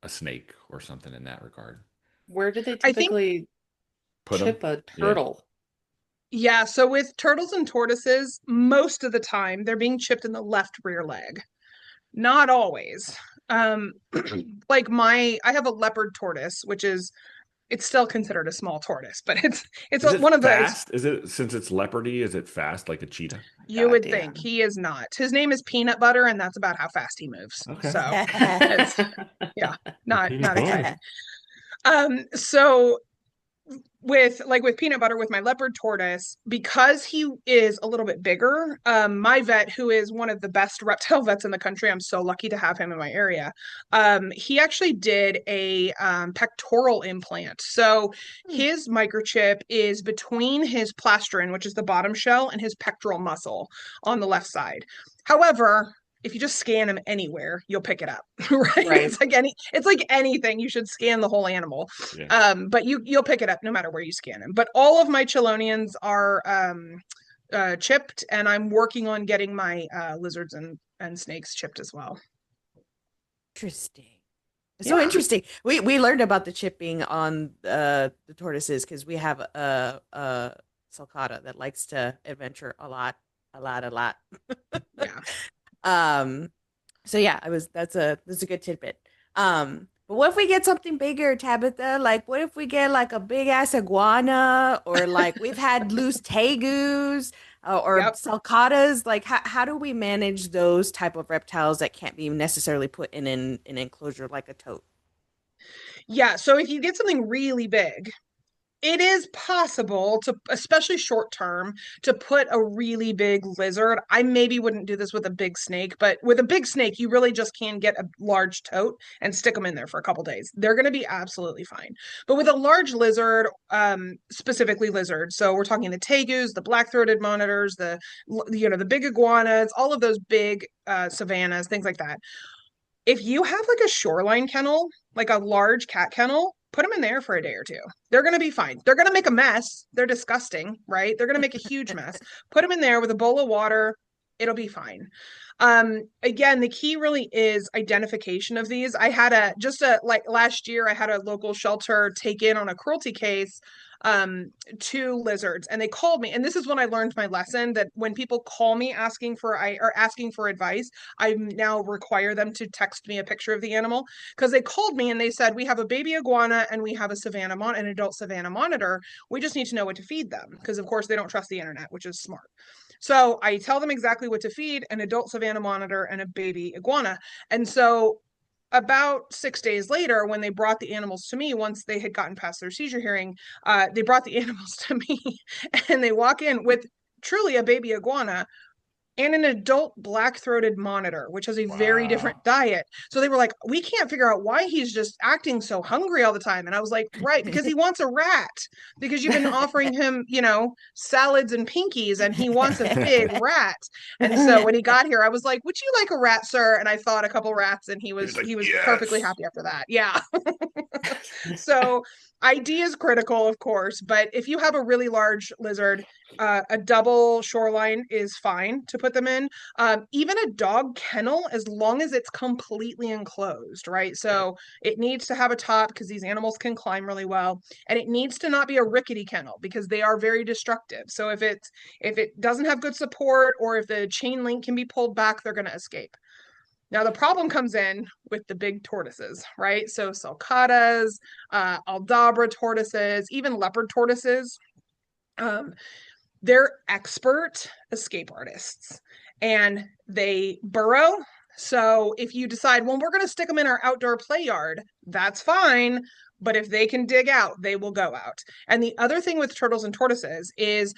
a snake or something in that regard. Where do they I think, typically Put them? chip a Yeah. turtle? yeah, so with turtles and tortoises, most of the time they're being chipped in the left rear leg. Not always. Um, like I have a leopard tortoise, which is, it's still considered a small tortoise, but it's Is it one of those. fast? Is it, since it's leopardy, is it fast like a cheetah? You would Goddamn. think. He is not. His name is Peanut Butter, and that's about how fast he moves. Okay. So it's, yeah, not Peanut butter. exciting. So with Peanut Butter, with my leopard tortoise, because he is a little bit bigger, my vet, who is one of the best reptile vets in the country, I'm so lucky to have him in my area, he actually did a pectoral implant. So his microchip is between his plastron, which is the bottom shell, and his pectoral muscle on the left side. However, if you just scan them anywhere, you'll pick it up, right? Right. It's like anything. You should scan the whole animal, Yeah. but you'll pick it up no matter where you scan them. But all of my chelonians are chipped, and I'm working on getting my lizards and snakes chipped as well. Interesting. So Yeah. interesting. We learned about the chipping on the tortoises because we have a sulcata that likes to adventure a lot. Yeah. So yeah, that's a good tidbit. But what if we get something bigger, Tabitha? Like, what if we get like a big ass iguana, or like we've had loose tegus or Yep. sulcatas? Like, how do we manage those type of reptiles that can't be necessarily put in an enclosure like a tote? Yeah. So if you get something really big, it is possible to, especially short term, to put a really big lizard. I maybe wouldn't do this with a big snake, but with a big snake, you really just can get a large tote and stick them in there for a couple days. They're going to be absolutely fine. But with a large lizard, specifically lizards, so we're talking the tegus, the black-throated monitors, the big iguanas, all of those big savannas, things like that. If you have like a shoreline kennel, like a large cat kennel, put them in there for a day or two. They're going to be fine. They're going to make a mess. They're disgusting, right? They're going to make a huge mess. Put them in there with a bowl of water. It'll be fine. Again, the key really is identification of these. I had like last year, I had a local shelter take in on a cruelty case, 2 lizards, and they called me. And this is when I learned my lesson, that when people call me asking for advice, I now require them to text me a picture of the animal, because they called me and they said, we have a baby iguana and we have an adult savanna monitor. We just need to know what to feed them, because of course they don't trust the internet, which is smart. So I tell them exactly what to feed: an adult savanna monitor and a baby iguana. And so about 6 days later, when they brought the animals to me, once they had gotten past their seizure hearing, they brought the animals to me, and they walk in with truly a baby iguana and an adult black-throated monitor, which has a very different diet. So they were like, we can't figure out why he's just acting so hungry all the time. And I was like, right, because he wants a rat, because you've been offering him, salads and pinkies, and he wants a big rat. And so when he got here, I was like, would you like a rat, sir? And I thought a couple rats, and he was like, he was "Yes." perfectly happy after that. Yeah. So ID is critical, of course, but if you have a really large lizard, a double shoreline is fine to put them in. Even a dog kennel, as long as it's completely enclosed, right? So it needs to have a top because these animals can climb really well, and it needs to not be a rickety kennel because they are very destructive. So if it doesn't have good support, or if the chain link can be pulled back, they're going to escape. Now the problem comes in with the big tortoises, right? So sulcatas, Aldabra tortoises, even leopard tortoises. They're expert escape artists, and they burrow. So if you decide, well, we're going to stick them in our outdoor play yard, that's fine. But if they can dig out, they will go out. And the other thing with turtles and tortoises is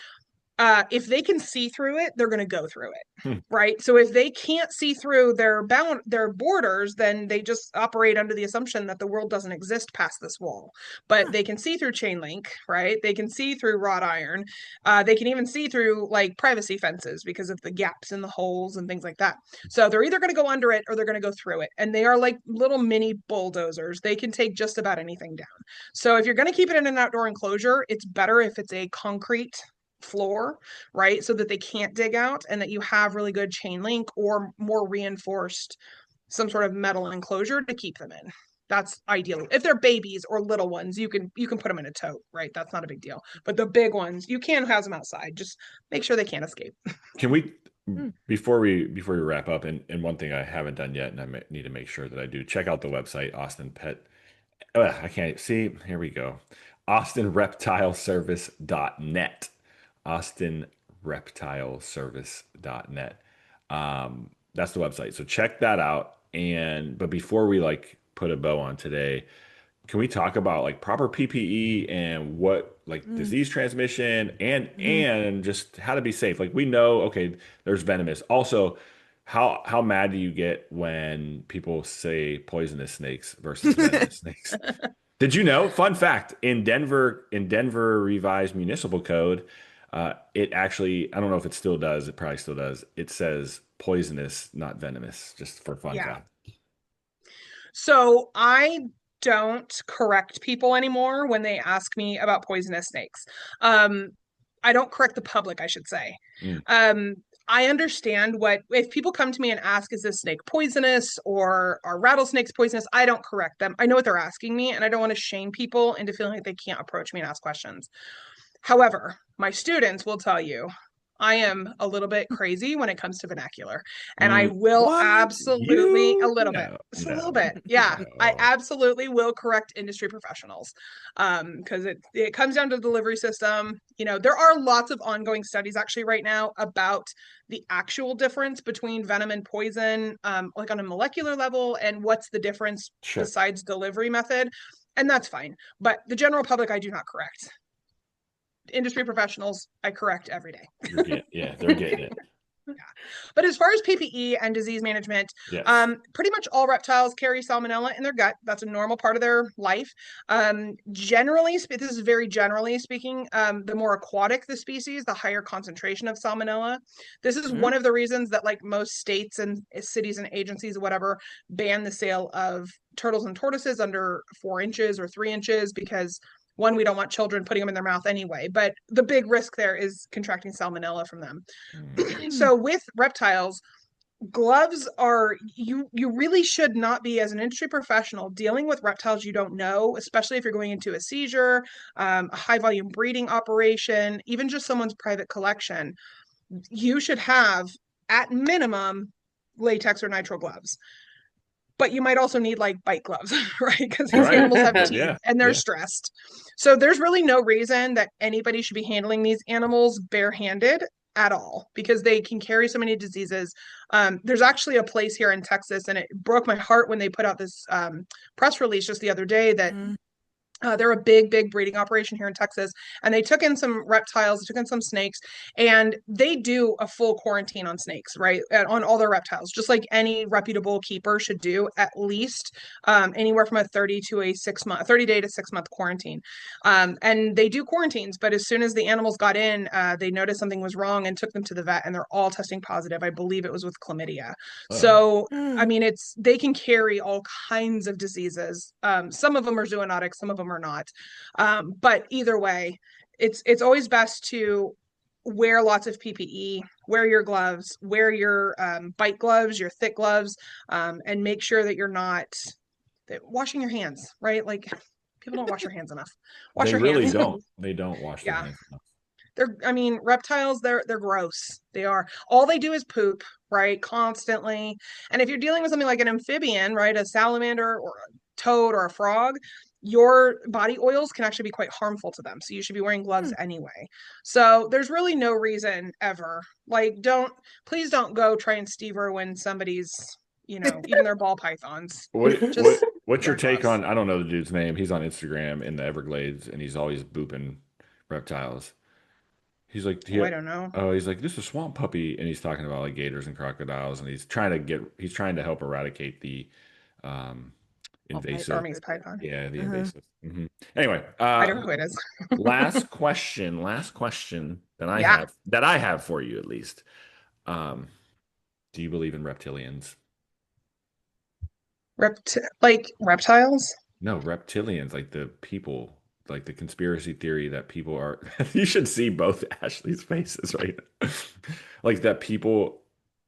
if they can see through it, they're going to go through it, right? So if they can't see through their borders, then they just operate under the assumption that the world doesn't exist past this wall. But they can see through chain link, right? They can see through wrought iron. They can even see through like privacy fences because of the gaps in the holes and things like that. So they're either going to go under it or they're going to go through it. And they are like little mini bulldozers. They can take just about anything down. So if you're going to keep it in an outdoor enclosure, it's better if it's a concrete floor, right? So that they can't dig out, and that you have really good chain link or more reinforced some sort of metal enclosure to keep them in. That's ideal. If they're babies or little ones, you can put them in a tote, right? That's not a big deal. But the big ones, you can house them outside. Just make sure they can't escape. Can we, before we wrap up, and one thing I haven't done yet, and I need to make sure that I do, check out the website, Austin Pet. I can't see. Here we go. AustinReptileService.net. AustinReptileService.net. That's the website. So check that out. But before we like put a bow on today, can we talk about like proper PPE and what like disease transmission and just how to be safe? Like we know, okay, there's venomous. Also, how mad do you get when people say poisonous snakes versus venomous snakes? Did you know? Fun fact, in Denver Revised Municipal Code, it actually, I don't know if it still does, it probably still does. It says poisonous, not venomous, just for fun fact. So I don't correct people anymore when they ask me about poisonous snakes. I don't correct the public, I should say. I understand if people come to me and ask, is this snake poisonous or are rattlesnakes poisonous? I don't correct them. I know what they're asking me, and I don't want to shame people into feeling like they can't approach me and ask questions. However, my students will tell you I am a little bit crazy when it comes to vernacular, and I will absolutely a little bit. Yeah, no. I absolutely will correct industry professionals because it comes down to the delivery system. You know, there are lots of ongoing studies actually right now about the actual difference between venom and poison, like on a molecular level, and what's the difference besides delivery method, and that's fine. But the general public, I do not correct. Industry professionals, I correct every day. They're getting it. Yeah. But as far as PPE and disease management, pretty much all reptiles carry salmonella in their gut. That's a normal part of their life. Generally, this is very generally speaking, the more aquatic the species, the higher concentration of salmonella. This is one of the reasons that like most states and cities and agencies, whatever, ban the sale of turtles and tortoises under 4 inches or 3 inches, because one, we don't want children putting them in their mouth anyway, but the big risk there is contracting salmonella from them. So with reptiles, gloves are, you really should not be, as an industry professional, dealing with reptiles you don't know, especially if you're going into a seizure, a high volume breeding operation, even just someone's private collection. You should have, at minimum, latex or nitrile gloves. But you might also need like bite gloves, right? Because these animals have teeth and they're stressed. So there's really no reason that anybody should be handling these animals barehanded at all, because they can carry so many diseases. There's actually a place here in Texas, and it broke my heart when they put out this press release just the other day that they're a big breeding operation here in Texas, and they took in some reptiles, they took in some snakes, and they do a full quarantine on snakes, right? On all their reptiles, just like any reputable keeper should do, at least anywhere from a 30 day to 6 month quarantine. And they do quarantines, but as soon as the animals got in, they noticed something was wrong and took them to the vet, and they're all testing positive. I believe it was with chlamydia. So, I mean, they can carry all kinds of diseases. Some of them are zoonotic, some of them them or not. But either way, it's always best to wear lots of PPE, wear your gloves, wear your bite gloves, your thick gloves, and make sure that you're not washing your hands, right? Like people don't wash their hands enough. Wash They your really hands. don't. They don't wash their Yeah. hands enough. Reptiles, they're gross. They are. All they do is poop, right? Constantly. And if you're dealing with something like an amphibian, right, a salamander or a toad or a frog, your body oils can actually be quite harmful to them. So you should be wearing gloves anyway. So there's really no reason ever. Like, please don't go try and stever when somebody's, even their ball pythons. What's your take gross. on, I don't know the dude's name. He's on Instagram in the Everglades and he's always booping reptiles. He's like, I don't know. oh, he's like, this is a swamp puppy, and he's talking about like gators and crocodiles, and he's trying to help eradicate the invasive Burmese python. Yeah, the invasive. Anyway, I don't know who it is. last question that I have for you at least. Do you believe in reptilians? Like reptiles? No, reptilians, like the people, like the conspiracy theory that people are. You should see both Ashley's faces right now. Like that people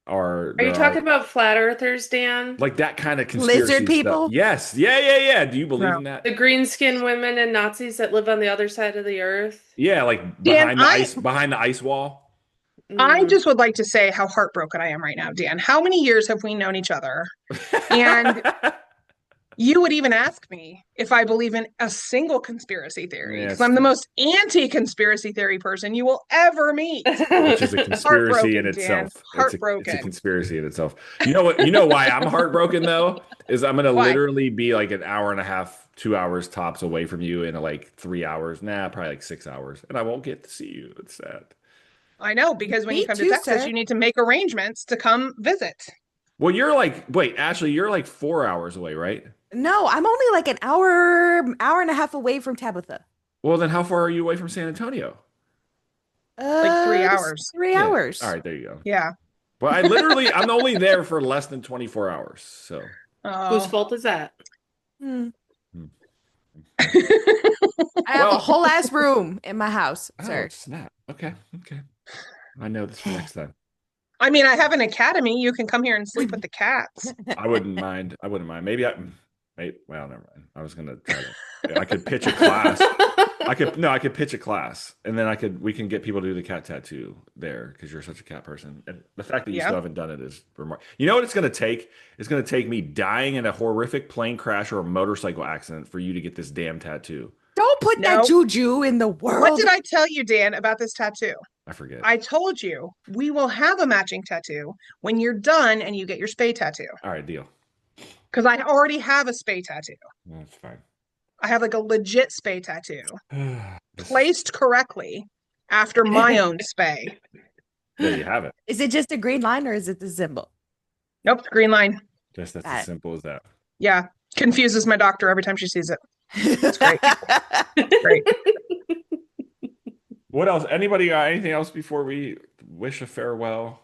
are. Are you talking about flat earthers, Dan? Like that kind of conspiracy Lizard people? stuff. Yes. Yeah. Do you believe No. in that? The green skinned women and Nazis that live on the other side of the earth? Yeah, like Dan, behind the ice wall. I just would like to say how heartbroken I am right now, Dan. How many years have we known each other? And you would even ask me if I believe in a single conspiracy theory, because I'm the most anti-conspiracy theory person you will ever meet. Which is a conspiracy in itself. Heartbroken. It's a conspiracy in itself. You know what? You know why I'm heartbroken though? Is I'm gonna literally be like an hour and a half, 2 hours tops away from you in like 3 hours. Nah, probably like 6 hours, and I won't get to see you. It's sad. I know, because when Me you come too, to Texas, sir. you need to make arrangements to come visit. Well, wait, Ashley, you're like 4 hours away, right? No, I'm only like an hour and a half away from Tabitha. Well, then how far are you away from San Antonio? Like 3 Just hours. 3 hours. All right, there you go. Yeah. Well, I'm only there for less than 24 hours. So Whose fault is that? I have a whole ass room in my house, sir. Oh, snap. Okay. I know this for next time. I mean, I have an academy. You can come here and sleep with the cats. I wouldn't mind. Maybe well, never mind. I was gonna try to. I could pitch a class. I could pitch a class, and then we can get people to do the cat tattoo there because you're such a cat person. And the fact that you still haven't done it is remarkable. You know what it's gonna take? It's gonna take me dying in a horrific plane crash or a motorcycle accident for you to get this damn tattoo. Don't put that juju in the world. What did I tell you, Dan, about this tattoo? I forget. I told you we will have a matching tattoo when you're done and you get your spay tattoo. All right, deal. Because I already have a spay tattoo. That's fine. I have like a legit spay tattoo placed correctly after my own spay. There you have it. Is it just a green line or is it the symbol? Nope, green line. That's as simple as that. Yeah, confuses my doctor every time she sees it. It's great. Great. What else? Anybody got anything else before we wish a farewell?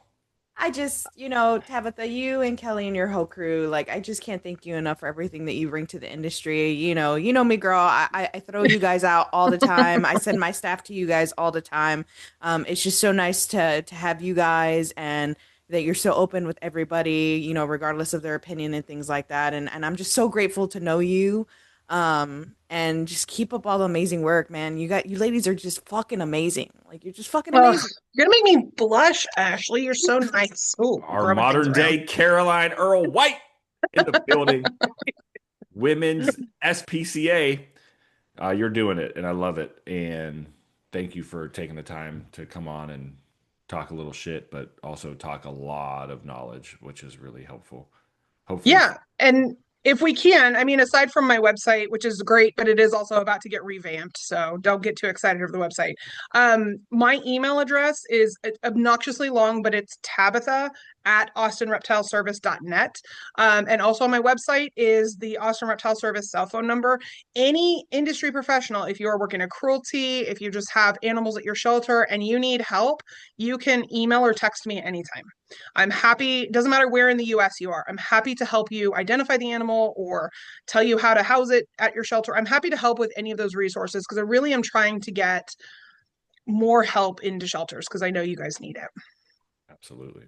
I just, Tabitha, you and Kelly and your whole crew, like, I just can't thank you enough for everything that you bring to the industry. You know me, girl. I throw you guys out all the time. I send my staff to you guys all the time. It's just so nice to have you guys and that you're so open with everybody, regardless of their opinion and things like that. And I'm just so grateful to know you. And just keep up all the amazing work, man. You ladies are just fucking amazing. Like, you're just fucking amazing. You're gonna make me blush, Ashley. You're so nice. Ooh, our modern day Caroline Earl White in the building. Women's SPCA. You're doing it, and I love it. And thank you for taking the time to come on and talk a little shit, but also talk a lot of knowledge, which is really helpful. Hopefully. Yeah, and if we can, I mean, aside from my website, which is great, but it is also about to get revamped, so don't get too excited over the website. My email address is obnoxiously long, but it's Tabitha@austinreptileservice.net. And also on my website is the Austin Reptile Service cell phone number. Any industry professional, if you are working a cruelty, if you just have animals at your shelter and you need help, you can email or text me anytime. I'm happy, doesn't matter where in the US you are, I'm happy to help you identify the animal or tell you how to house it at your shelter. I'm happy to help with any of those resources because I really am trying to get more help into shelters because I know you guys need it. Absolutely.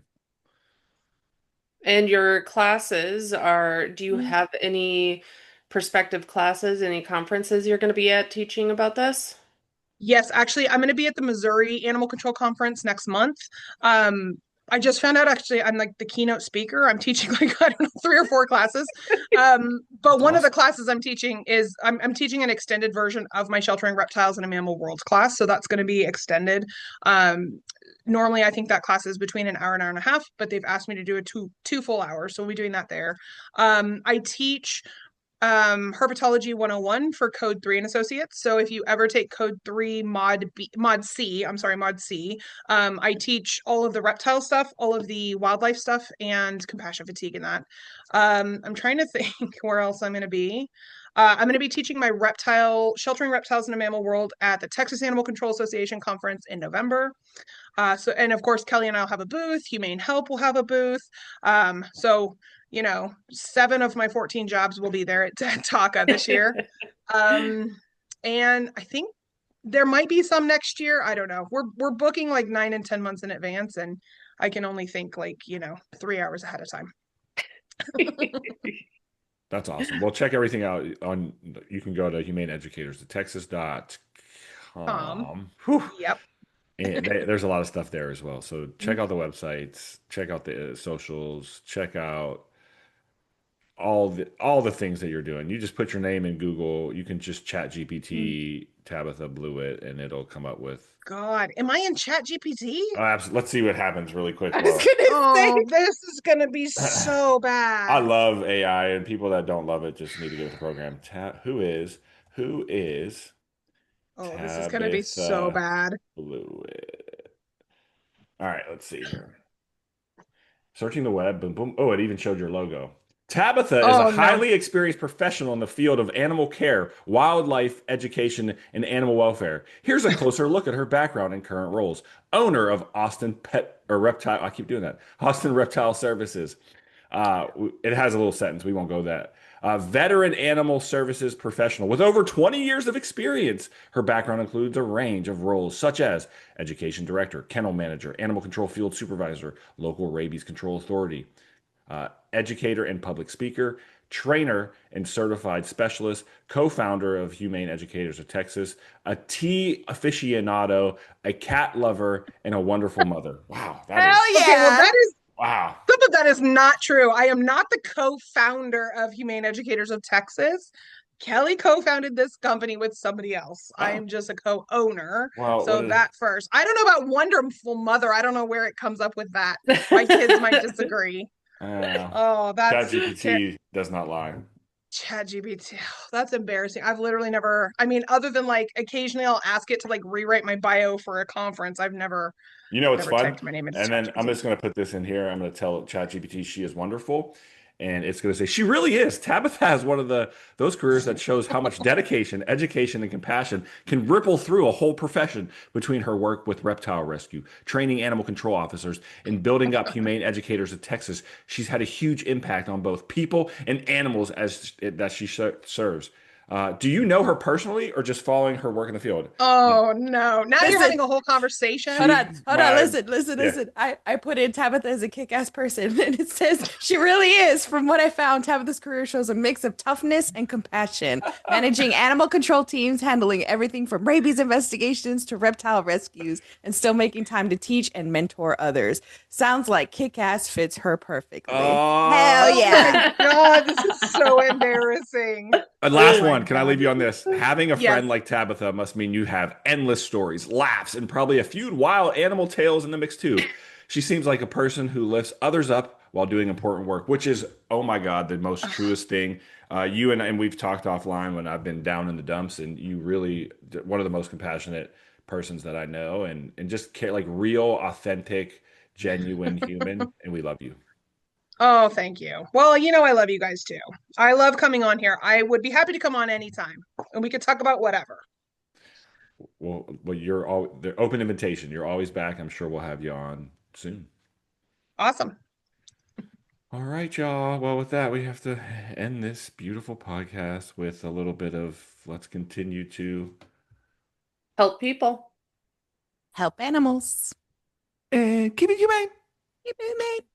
And your classes are, do you have any prospective classes, any conferences you're going to be at teaching about this? Yes, actually, I'm going to be at the Missouri Animal Control Conference next month. Um, I just found out actually I'm like the keynote speaker. I'm teaching like I don't know 3 or 4 classes. But That's one of the awesome. classes I'm teaching is I'm teaching an extended version of my Sheltering Reptiles in a Mammal World class, so that's going to be extended. Normally, I think that class is between an hour and a half, but they've asked me to do a two full hours, so we'll be doing that there. I teach herpetology 101 for code 3 and associates. So if you ever take code 3 mod C, I'm sorry, mod C, I teach all of the reptile stuff, all of the wildlife stuff, and compassion fatigue in that. I'm trying to think where else I'm going to be. I'm going to be teaching my sheltering reptiles in a mammal world at the Texas Animal Control Association conference in November. And of course, Kelly and I'll have a booth. Humane Help will have a booth. So 7 of my 14 jobs will be there at TACA this year. And I think there might be some next year. I don't know. We're booking like 9 and 10 months in advance, and I can only think like 3 hours ahead of time. That's awesome. Well, check everything out on, you can go to Humane Educators, the texas.com. Whew. Yep. And there's a lot of stuff there as well. So check out the websites, check out the socials, check out all the things that you're doing. You just put your name in Google. You can just chat GPT Tabitha Blewitt, and it'll come up with. God, am I in Chat GPT? Let's see what happens really quick. I was gonna say. This is gonna be so bad. I love AI, and people that don't love it just need to get with the program. Who is Oh, this is gonna be so Tabitha bad. Blewitt? All right, let's see here. Searching the web, boom, boom. Oh, it even showed your logo. Tabitha is a Oh no. highly experienced professional in the field of animal care, wildlife education, and animal welfare. Here's a closer look at her background and current roles. Owner of Austin Pet or Reptile, I keep doing that. Austin Reptile Services. It has a little sentence. We won't go that. Veteran animal services professional with over 20 years of experience. Her background includes a range of roles such as education director, kennel manager, animal control field supervisor, local rabies control authority, educator and public speaker, trainer and certified specialist, co-founder of Humane Educators of Texas, a tea aficionado, a cat lover, and a wonderful mother. Wow, that is Hell yeah. Okay, well, that is wow. some of that is not true. I am not the co-founder of Humane Educators of Texas. Kelly co-founded this company with somebody else. I Oh, am just a co-owner. well, So that first. I don't know about wonderful mother. I don't know where it comes up with that. My kids might disagree. Oh, that's ChatGPT does not lie. ChatGPT. That's embarrassing. I've literally never, I mean, other than like occasionally I'll ask it to like rewrite my bio for a conference. I've never You know what's never fun? typed my name into And then I'm ChatGPT. just going to put this in here. I'm going to tell ChatGPT she is wonderful. And it's going to say, she really is. Tabitha has one of those careers that shows how much dedication, education, and compassion can ripple through a whole profession between her work with reptile rescue, training animal control officers, and building up humane educators of Texas. She's had a huge impact on both people and animals that she serves. Do you know her personally or just following her work in the field? Oh no. Now you're Listen. having a whole conversation. Hold on, She's hold on. my- Listen. yeah. I put in Tabitha as a kick-ass person, and it says she really is. From what I found, Tabitha's career shows a mix of toughness and compassion, managing animal control teams, handling everything from rabies investigations to reptile rescues, and still making time to teach and mentor others. Sounds like kick-ass fits her perfectly. Oh. Hell Oh yeah! my God, this is so embarrassing. Last Oh my one. Can I God. leave you on this? Having a Yes. friend like Tabitha must mean you have endless stories, laughs, and probably a few wild animal tales in the mix too. She seems like a person who lifts others up while doing important work, which is, oh my God, the most truest thing. You and we've talked offline when I've been down in the dumps, and you really one of the most compassionate persons that I know, and just care, like real, authentic, genuine human, and we love you. Oh, thank you. Well, I love you guys too. I love coming on here. I would be happy to come on anytime and we could talk about whatever. Well, you're all the open invitation. You're always back. I'm sure we'll have you on soon. Awesome. All right, y'all. Well, with that, we have to end this beautiful podcast with a little bit of let's continue to Help people. Help animals. and keep it humane. Keep it humane.